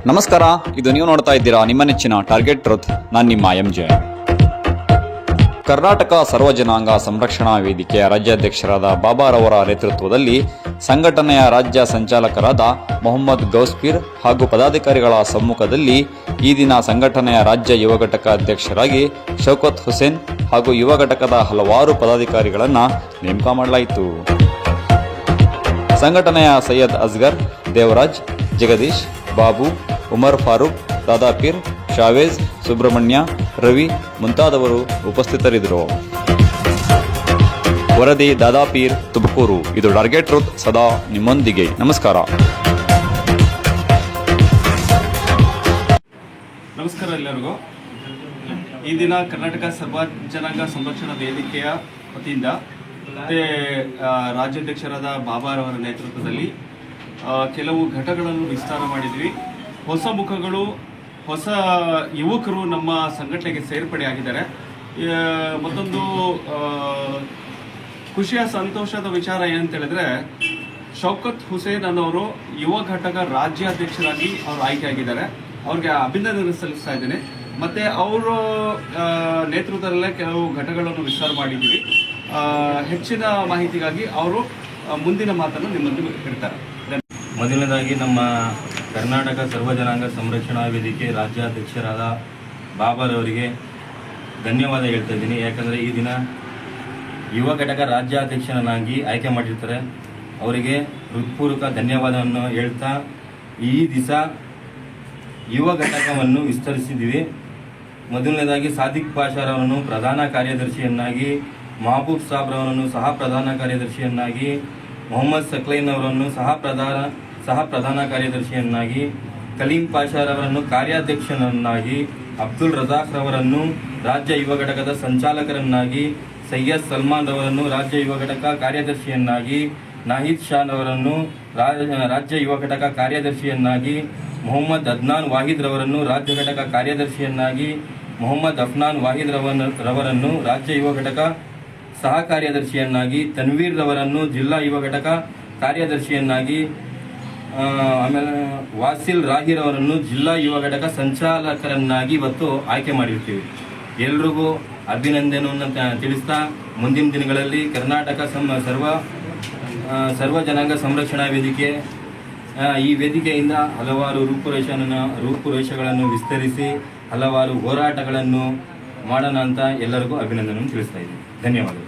ನಮಸ್ಕಾರ, ಇದು ನೀವು ನೋಡ್ತಾ ಇದ್ದೀರಾ ನಿಮ್ಮ ನೆಚ್ಚಿನ ಟಾರ್ಗೆಟ್ ಟ್ರೂತ್. ನಾನು ನಿಮ್ಮ MJ. ಕರ್ನಾಟಕ ಸರ್ವ ಜನಾಂಗ ಸಂರಕ್ಷಣಾ ವೇದಿಕೆಯ ರಾಜ್ಯಾಧ್ಯಕ್ಷರಾದ ಬಾಬಾರವರ ನೇತೃತ್ವದಲ್ಲಿ ಸಂಘಟನೆಯ ರಾಜ್ಯ ಸಂಚಾಲಕರಾದ ಮೊಹಮ್ಮದ್ ಗೌಸ್ಪೀರ್ ಹಾಗೂ ಪದಾಧಿಕಾರಿಗಳ ಸಮ್ಮುಖದಲ್ಲಿ ಈ ದಿನ ಸಂಘಟನೆಯ ರಾಜ್ಯ ಯುವ ಘಟಕ ಅಧ್ಯಕ್ಷರಾಗಿ ಶೌಕತ್ ಹುಸೇನ್ ಹಾಗೂ ಯುವ ಘಟಕದ ಹಲವಾರು ಪದಾಧಿಕಾರಿಗಳನ್ನು ನೇಮಕ ಮಾಡಲಾಯಿತು. ಸಂಘಟನೆಯ ಸೈಯದ್ ಅಸ್ಗರ್, ದೇವರಾಜ್, ಜಗದೀಶ್, ಬಾಬು, ಉಮರ್ ಫಾರೂಕ್, ದಾದಾಪೀರ್, ಶಾವೇಜ್, ಸುಬ್ರಹ್ಮಣ್ಯ, ರವಿ ಮುಂತಾದವರು ಉಪಸ್ಥಿತರಿದ್ದರು. ವರದಿ ದಾದಾಪೀರ್, ತುಮಕೂರು. ಇದು ಟಾರ್ಗೆಟ್ ಟ್ರೂತ್, ಸದಾ ನಿಮ್ಮೊಂದಿಗೆ. ನಮಸ್ಕಾರ. ನಮಸ್ಕಾರ ಎಲ್ಲರಿಗೂ. ಈ ದಿನ ಕರ್ನಾಟಕ ಸರ್ವ ಜನಾಂಗ ಸಂರಕ್ಷಣಾ ವೇದಿಕೆಯ ವತಿಯಿಂದ ಮತ್ತು ರಾಜ್ಯಾಧ್ಯಕ್ಷರಾದ ಬಾಬಾರವರ ನೇತೃತ್ವದಲ್ಲಿ ಕೆಲವು ಘಟಕಗಳನ್ನು ವಿಸ್ತಾರ ಮಾಡಿದ್ವಿ. ಹೊಸ ಮುಖಗಳು, ಹೊಸ ಯುವಕರು ನಮ್ಮ ಸಂಘಟನೆಗೆ ಸೇರ್ಪಡೆಯಾಗಿದ್ದಾರೆ. ಮತ್ತೊಂದು ಖುಷಿಯ ಸಂತೋಷದ ವಿಚಾರ ಏನಂತ ಹೇಳಿದ್ರೆ, ಶೌಕತ್ ಹುಸೇನ್ ಅನ್ನೋರು ಯುವ ಘಟಕ ರಾಜ್ಯಾಧ್ಯಕ್ಷರಾಗಿ ಅವರು ಆಯ್ಕೆಯಾಗಿದ್ದಾರೆ. ಅವ್ರಿಗೆ ಅಭಿನಂದನೆ ಸಲ್ಲಿಸ್ತಾ ಇದ್ದೇನೆ. ಮತ್ತು ಅವರು ನೇತೃತ್ವದಲ್ಲೇ ಕೆಲವು ಘಟಕಗಳನ್ನು ವಿಸ್ತಾರ ಮಾಡಿದ್ದೀವಿ. ಹೆಚ್ಚಿನ ಮಾಹಿತಿಗಾಗಿ ಅವರು ಮುಂದಿನ ಮಾತನ್ನು ನಿಮ್ಮೊಂದಿಗೆ ಇಡ್ತಾರೆ. ಮೊದಲನೇದಾಗಿ ನಮ್ಮ ಕರ್ನಾಟಕ ಸರ್ವ ಜನಾಂಗ ಸಂರಕ್ಷಣಾ ವೇದಿಕೆ ರಾಜ್ಯಾಧ್ಯಕ್ಷರಾದ ಬಾಬಾರವರಿಗೆ ಧನ್ಯವಾದ ಹೇಳ್ತಾ ಇದ್ದೀನಿ. ಯಾಕಂದರೆ ಈ ದಿನ ಯುವ ಘಟಕ ರಾಜ್ಯಾಧ್ಯಕ್ಷರನ್ನಾಗಿ ಆಯ್ಕೆ ಮಾಡಿರ್ತಾರೆ. ಅವರಿಗೆ ಹೃತ್ಪೂರ್ವಕ ಧನ್ಯವಾದವನ್ನು ಹೇಳ್ತಾ ಈ ದಿವಸ ಯುವ ಘಟಕವನ್ನು ವಿಸ್ತರಿಸಿದ್ದೀವಿ. ಮೊದಲನೇದಾಗಿ ಸಾದಿಕ್ ಪಾಷಾರವರನ್ನು ಪ್ರಧಾನ ಕಾರ್ಯದರ್ಶಿಯನ್ನಾಗಿ, ಮಹಬೂಬ್ ಸಾಬ್ರವರನ್ನು ಸಹ ಪ್ರಧಾನ ಕಾರ್ಯದರ್ಶಿಯನ್ನಾಗಿ, ಮೊಹಮ್ಮದ್ ಸಕ್ಲೈನ್ ಅವರನ್ನು ಸಹ ಪ್ರಧಾನ ಕಾರ್ಯದರ್ಶಿಯನ್ನಾಗಿ, ಕಲೀಂ ಪಾಷಾರವರನ್ನು ಕಾರ್ಯಾಧ್ಯಕ್ಷರನ್ನಾಗಿ, ಅಬ್ದುಲ್ ರಜಾಕ್ ರವರನ್ನು ರಾಜ್ಯ ಯುವ ಘಟಕದ ಸಂಚಾಲಕರನ್ನಾಗಿ, ಸೈಯದ್ ಸಲ್ಮಾನ್ ರವರನ್ನು ರಾಜ್ಯ ಯುವ ಘಟಕ ಕಾರ್ಯದರ್ಶಿಯನ್ನಾಗಿ, ನಾಹಿದ್ ಶಾನ್ ಅವರನ್ನು ರಾಜ್ಯ ಯುವ ಘಟಕ ಕಾರ್ಯದರ್ಶಿಯನ್ನಾಗಿ, ಮೊಹಮ್ಮದ್ ಅದ್ನಾನ್ ವಾಹಿದ್ ರವರನ್ನು ರಾಜ್ಯ ಘಟಕ ಕಾರ್ಯದರ್ಶಿಯನ್ನಾಗಿ, ಮೊಹಮ್ಮದ್ ಅಫ್ನಾನ್ ವಾಹಿದ್ ರವರನ್ನು ರಾಜ್ಯ ಯುವ ಘಟಕ ಸಹ ಕಾರ್ಯದರ್ಶಿಯನ್ನಾಗಿ, ತನ್ವೀರ್ ರವರನ್ನು ಜಿಲ್ಲಾ ಯುವ ಘಟಕ ಕಾರ್ಯದರ್ಶಿಯನ್ನಾಗಿ, ಆಮೇಲೆ ವಾಸಿಲ್ ರಾಹಿರವರನ್ನು ಜಿಲ್ಲಾ ಯುವ ಘಟಕ ಸಂಚಾಲಕರನ್ನಾಗಿ ಇವತ್ತು ಆಯ್ಕೆ ಮಾಡಿರ್ತೀವಿ. ಎಲ್ರಿಗೂ ಅಭಿನಂದನೆಯನ್ನು ತಿಳಿಸ್ತಾ, ಮುಂದಿನ ದಿನಗಳಲ್ಲಿ ಕರ್ನಾಟಕ ಸರ್ವ ಜನಾಂಗ ಸಂರಕ್ಷಣಾ ವೇದಿಕೆ ಈ ವೇದಿಕೆಯಿಂದ ಹಲವಾರು ರೂಪುರೇಷೆಗಳನ್ನು ವಿಸ್ತರಿಸಿ ಹಲವಾರು ಹೋರಾಟಗಳನ್ನು ಮಾಡೋಣ ಅಂತ ಎಲ್ಲರಿಗೂ ಅಭಿನಂದನೆಯನ್ನು ತಿಳಿಸ್ತಾ ಇದ್ದೀನಿ. ಧನ್ಯವಾದಗಳು.